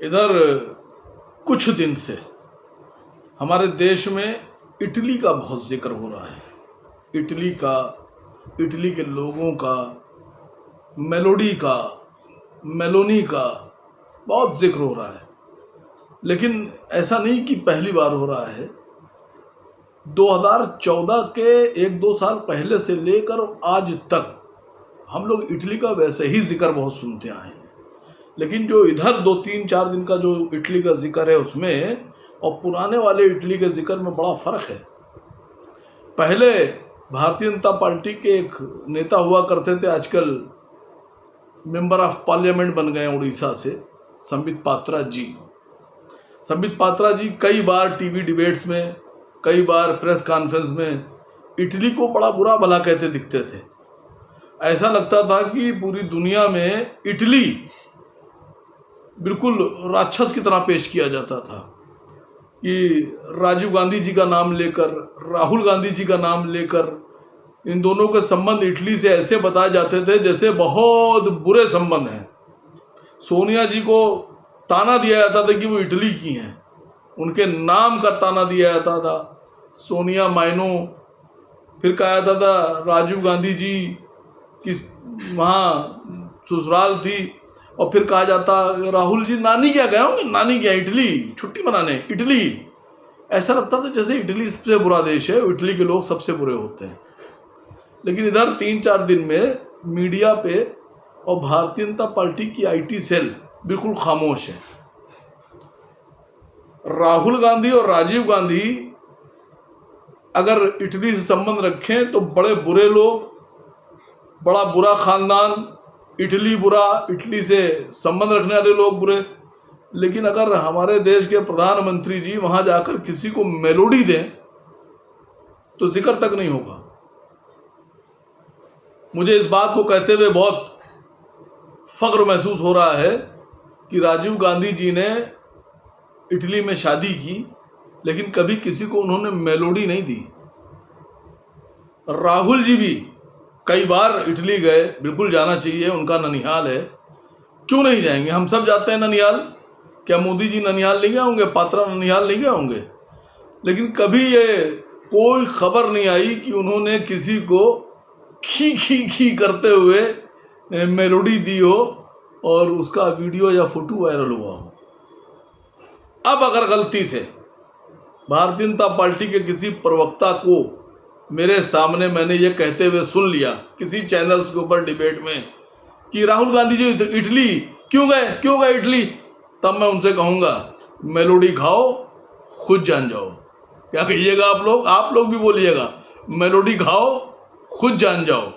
इधर कुछ दिन से हमारे देश में इटली का बहुत जिक्र हो रहा है। इटली का, इटली के लोगों का, मेलोडी का, मेलोनी का बहुत जिक्र हो रहा है। लेकिन ऐसा नहीं कि पहली बार हो रहा है। 2014 के 1-2 साल पहले से लेकर आज तक हम लोग इटली का वैसे ही जिक्र बहुत सुनते आए हैं। लेकिन जो इधर 2-3-4 दिन का जो इटली का जिक्र है उसमें और पुराने वाले इटली के जिक्र में बड़ा फर्क है। पहले भारतीय जनता पार्टी के एक नेता हुआ करते थे, आजकल मेंबर ऑफ पार्लियामेंट बन गए उड़ीसा से, संबित पात्रा जी। संबित पात्रा जी कई बार टीवी डिबेट्स में, कई बार प्रेस कॉन्फ्रेंस में इटली को बड़ा बुरा भला कहते दिखते थे। ऐसा लगता था कि पूरी दुनिया में इटली बिल्कुल राक्षस की तरह पेश किया जाता था कि राजीव गांधी जी का नाम लेकर, राहुल गांधी जी का नाम लेकर इन दोनों के संबंध इटली से ऐसे बताए जाते थे जैसे बहुत बुरे संबंध हैं। सोनिया जी को ताना दिया जाता था कि वो इटली की हैं, उनके नाम का ताना दिया जाता था, सोनिया माइनो। फिर कहा जाता था राजीव गांधी जी की वहाँ ससुराल थी, और फिर कहा जाता राहुल जी नानी क्या गए होंगे, नानी क्या इटली छुट्टी मनाने इटली। ऐसा लगता था जैसे इटली सबसे बुरा देश है, इटली के लोग सबसे बुरे होते हैं। लेकिन इधर 3-4 दिन में मीडिया पे और भारतीय जनता पार्टी की आईटी सेल बिल्कुल खामोश है। राहुल गांधी और राजीव गांधी अगर इटली से संबंध रखें तो बड़े बुरे लोग, बड़ा बुरा खानदान, इटली बुरा, इटली से संबंध रखने वाले लोग बुरे। लेकिन अगर हमारे देश के प्रधानमंत्री जी वहां जाकर किसी को मेलोडी दें तो जिक्र तक नहीं होगा। मुझे इस बात को कहते हुए बहुत फख्र महसूस हो रहा है कि राजीव गांधी जी ने इटली में शादी की, लेकिन कभी किसी को उन्होंने मेलोडी नहीं दी। राहुल जी भी कई बार इटली गए, बिल्कुल जाना चाहिए, उनका ननिहाल है, क्यों नहीं जाएंगे? हम सब जाते हैं ननिहाल। क्या मोदी जी ननिहाल नहीं गए होंगे? पात्रा ननिहाल नहीं गए होंगे? लेकिन कभी ये कोई खबर नहीं आई कि उन्होंने किसी को खी खी खी करते हुए मेलोडी दी हो और उसका वीडियो या फोटो वायरल हुआ हो। अब अगर गलती से भारतीय जनता पार्टी के किसी प्रवक्ता को मेरे सामने मैंने ये कहते हुए सुन लिया किसी चैनल्स के ऊपर डिबेट में कि राहुल गांधी जी इटली क्यों गए इटली, तब मैं उनसे कहूँगा मेलोडी खाओ, खुद जान जाओ। क्या कहिएगा आप लोग भी बोलिएगा, मेलोडी खाओ, खुद जान जाओ।